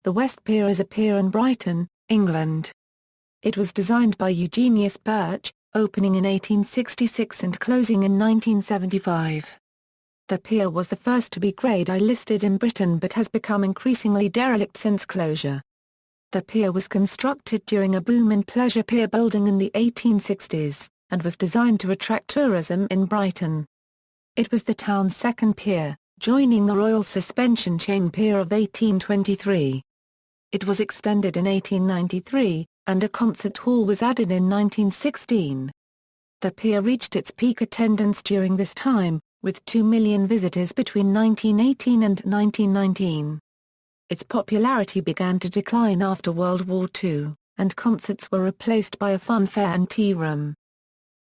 The West Pier is a pier in Brighton, England. It was designed by Eugenius Birch, opening in 1866 and closing in 1975. The pier was the first to be Grade I listed in Britain but has become increasingly derelict since closure. The pier was constructed during a boom in pleasure pier building in the 1860s, and was designed to attract tourism in Brighton. It was the town's second pier, joining the Royal Suspension Chain Pier of 1823. It was extended in 1893, and a concert hall was added in 1916. The pier reached its peak attendance during this time, with 2 million visitors between 1918 and 1919. Its popularity began to decline after World War II, and concerts were replaced by a funfair and tearoom.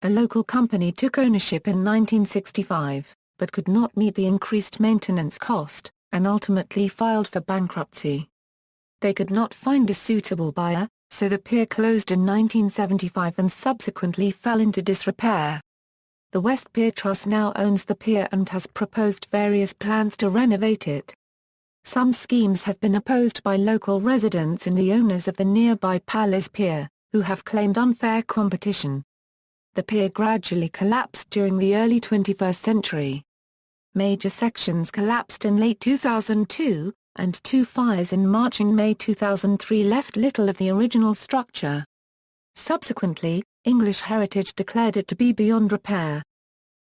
A local company took ownership in 1965, but could not meet the increased maintenance cost, and ultimately filed for bankruptcy. They could not find a suitable buyer, so the pier closed in 1975 and subsequently fell into disrepair. The West Pier Trust now owns the pier and has proposed various plans to renovate it. Some schemes have been opposed by local residents and the owners of the nearby Palace Pier, who have claimed unfair competition. The pier gradually collapsed during the early 21st century. Major sections collapsed in late 2002, and two fires in March and May 2003 left little of the original structure. Subsequently, English Heritage declared it to be beyond repair.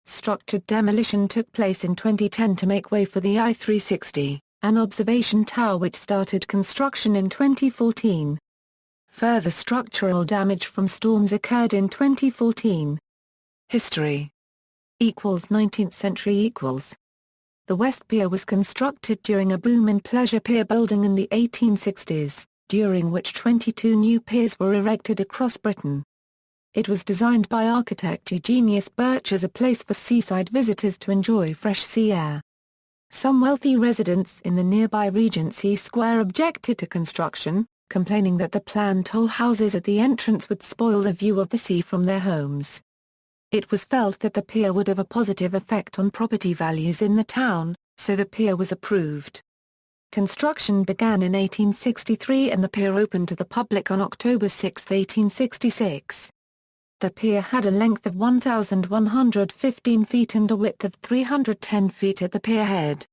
Structured demolition took place in 2010 to make way for the I-360, an observation tower which started construction in 2014. Further structural damage from storms occurred in 2014. History = 19th century = The West Pier was constructed during a boom in pleasure pier building in the 1860s, during which 22 new piers were erected across Britain. It was designed by architect Eugenius Birch as a place for seaside visitors to enjoy fresh sea air. Some wealthy residents in the nearby Regency Square objected to construction, complaining that the planned toll houses at the entrance would spoil the view of the sea from their homes. It was felt that the pier would have a positive effect on property values in the town, so the pier was approved. Construction began in 1863 and the pier opened to the public on October 6, 1866. The pier had a length of 1,115 feet and a width of 310 feet at the pier head.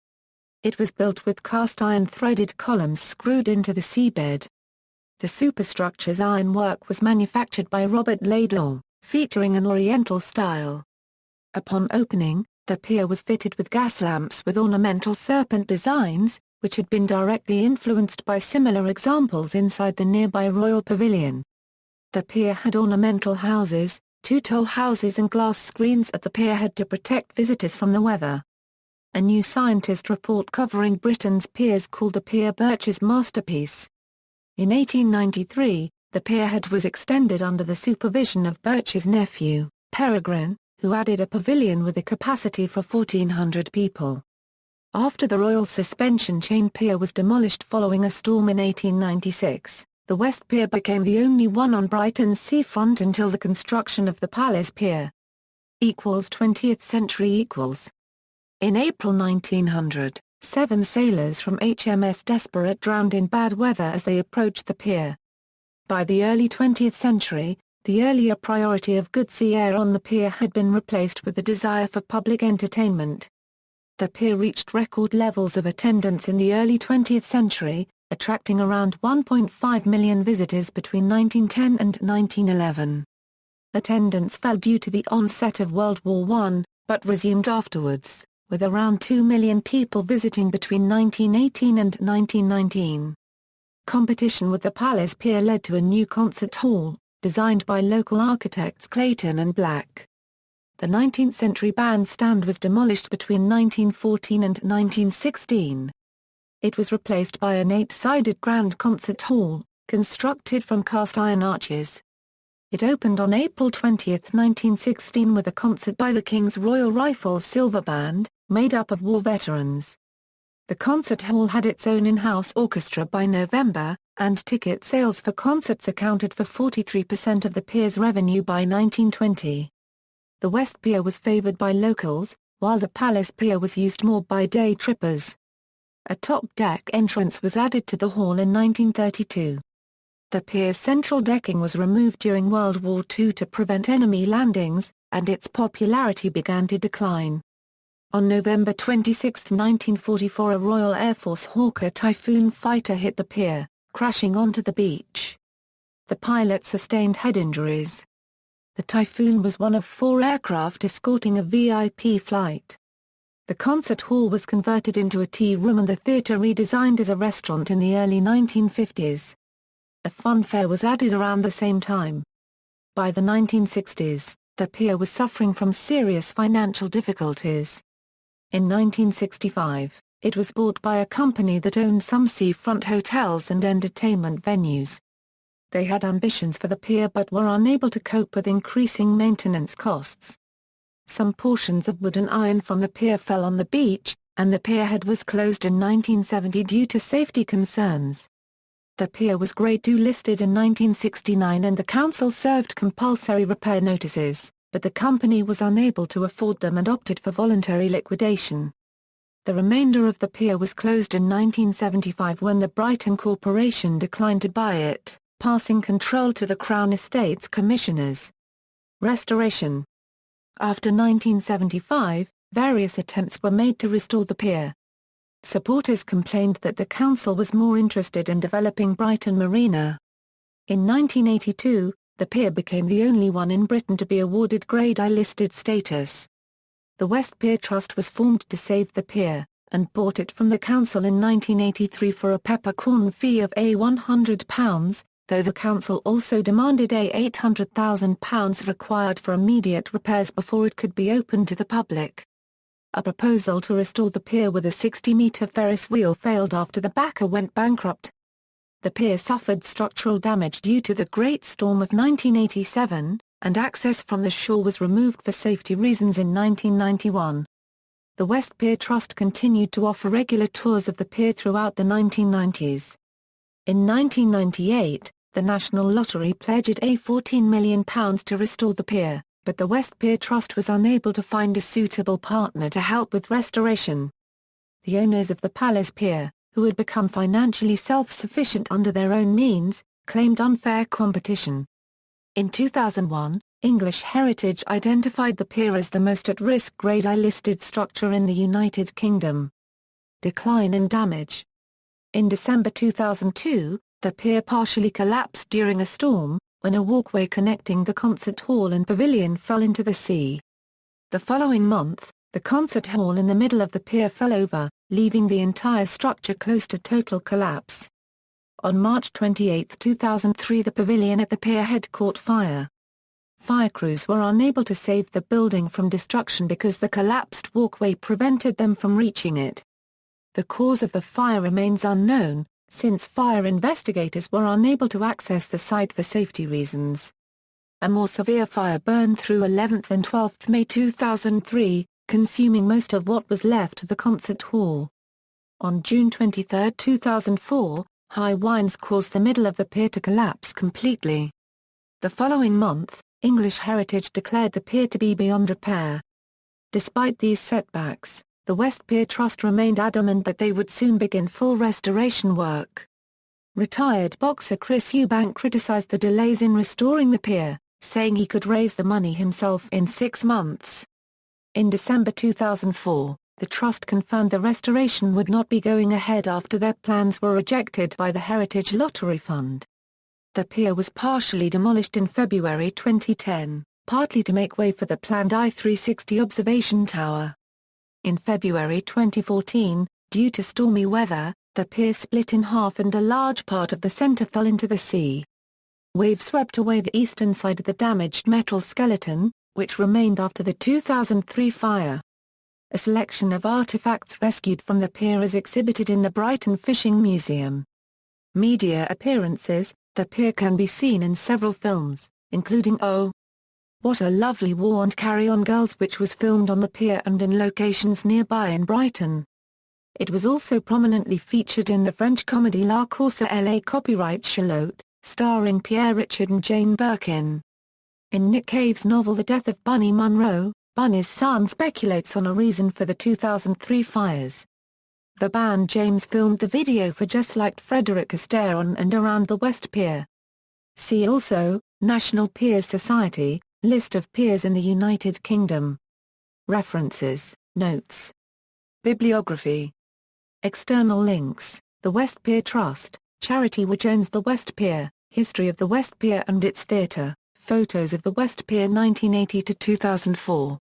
It was built with cast iron threaded columns screwed into the seabed. The superstructure's ironwork was manufactured by Robert Laidlaw, featuring an Oriental style. Upon opening, the pier was fitted with gas lamps with ornamental serpent designs, which had been directly influenced by similar examples inside the nearby Royal Pavilion. The pier had ornamental houses, 2 toll houses and glass screens at the pierhead to protect visitors from the weather. A new scientist report covering Britain's piers called the pier Birch's masterpiece. In 1893, the pierhead was extended under the supervision of Birch's nephew, Peregrine, who added a pavilion with a capacity for 1,400 people. After the Royal Suspension Chain Pier was demolished following a storm in 1896, the West Pier became the only one on Brighton's seafront until the construction of the Palace Pier. = 20th century = In April 1900, 7 sailors from HMS Desperate drowned in bad weather as they approached the pier. By the early 20th century, the earlier priority of good sea air on the pier had been replaced with the desire for public entertainment. The pier reached record levels of attendance in the early 20th century, attracting around 1.5 million visitors between 1910 and 1911. Attendance fell due to the onset of World War I, but resumed afterwards, with around 2 million people visiting between 1918 and 1919. Competition with the Palace Pier led to a new concert hall, designed by local architects Clayton and Black. The 19th-century bandstand was demolished between 1914 and 1916. It was replaced by an 8-sided grand concert hall, constructed from cast-iron arches. It opened on April 20, 1916 with a concert by the King's Royal Rifles Silver Band, made up of war veterans. The concert hall had its own in-house orchestra by November, and ticket sales for concerts accounted for 43% of the pier's revenue by 1920. The West Pier was favoured by locals, while the Palace Pier was used more by day trippers. A top-deck entrance was added to the hall in 1932. The pier's central decking was removed during World War II to prevent enemy landings, and its popularity began to decline. On November 26, 1944, a Royal Air Force Hawker Typhoon fighter hit the pier, crashing onto the beach. The pilot sustained head injuries. The Typhoon was one of 4 aircraft escorting a VIP flight. The concert hall was converted into a tea room and the theatre redesigned as a restaurant in the early 1950s. A funfair was added around the same time. By the 1960s, the pier was suffering from serious financial difficulties. In 1965, it was bought by a company that owned some seafront hotels and entertainment venues. They had ambitions for the pier but were unable to cope with increasing maintenance costs. Some portions of wood and iron from the pier fell on the beach, and the pierhead was closed in 1970 due to safety concerns. The pier was Grade 2 listed in 1969 and the council served compulsory repair notices, but the company was unable to afford them and opted for voluntary liquidation. The remainder of the pier was closed in 1975 when the Brighton Corporation declined to buy it, passing control to the Crown Estates Commissioners. Restoration. After 1975, various attempts were made to restore the pier. Supporters complained that the council was more interested in developing Brighton Marina. In 1982, the pier became the only one in Britain to be awarded Grade I listed status. The West Pier Trust was formed to save the pier, and bought it from the council in 1983 for a peppercorn fee of £100, though the council also demanded £800,000 required for immediate repairs before it could be opened to the public. A proposal to restore the pier with a 60-metre Ferris wheel failed after the backer went bankrupt. The pier suffered structural damage due to the Great Storm of 1987, and access from the shore was removed for safety reasons in 1991. The West Pier Trust continued to offer regular tours of the pier throughout the 1990s. In 1998, the National Lottery pledged £14 million to restore the pier, but the West Pier Trust was unable to find a suitable partner to help with restoration. The owners of the Palace Pier, who had become financially self-sufficient under their own means, claimed unfair competition. In 2001, English Heritage identified the pier as the most at-risk Grade I listed structure in the United Kingdom. Decline and damage. In December 2002, the pier partially collapsed during a storm, when a walkway connecting the concert hall and pavilion fell into the sea. The following month, the concert hall in the middle of the pier fell over, leaving the entire structure close to total collapse. On March 28, 2003, the pavilion at the pierhead caught fire. Fire crews were unable to save the building from destruction because the collapsed walkway prevented them from reaching it. The cause of the fire remains unknown, since fire investigators were unable to access the site for safety reasons. A more severe fire burned through 11th and 12th May 2003, consuming most of what was left of the concert hall. On June 23, 2004, high winds caused the middle of the pier to collapse completely. The following month, English Heritage declared the pier to be beyond repair. Despite these setbacks, the West Pier Trust remained adamant that they would soon begin full restoration work. Retired boxer Chris Eubank criticized the delays in restoring the pier, saying he could raise the money himself in 6 months. In December 2004, the Trust confirmed the restoration would not be going ahead after their plans were rejected by the Heritage Lottery Fund. The pier was partially demolished in February 2010, partly to make way for the planned I-360 observation tower. In February 2014, due to stormy weather, the pier split in half and a large part of the center fell into the sea. Waves swept away the eastern side of the damaged metal skeleton, which remained after the 2003 fire. A selection of artifacts rescued from the pier is exhibited in the Brighton Fishing Museum. Media appearances. The pier can be seen in several films, including Oh! What a Lovely War and Carry On Girls, which was filmed on the pier and in locations nearby in Brighton. It was also prominently featured in the French comedy La Course à la copyright Charlotte, starring Pierre Richard and Jane Birkin. In Nick Cave's novel The Death of Bunny Munro, Bunny's son speculates on a reason for the 2003 fires. The band James filmed the video for Just Like Frederick Astaire on and around the West Pier. See also, National Piers Society, List of piers in the United Kingdom. References, Notes. Bibliography. External links, The West Pier Trust, charity which owns the West Pier, History of the West Pier and its theatre, photos of the West Pier 1980 to 2004.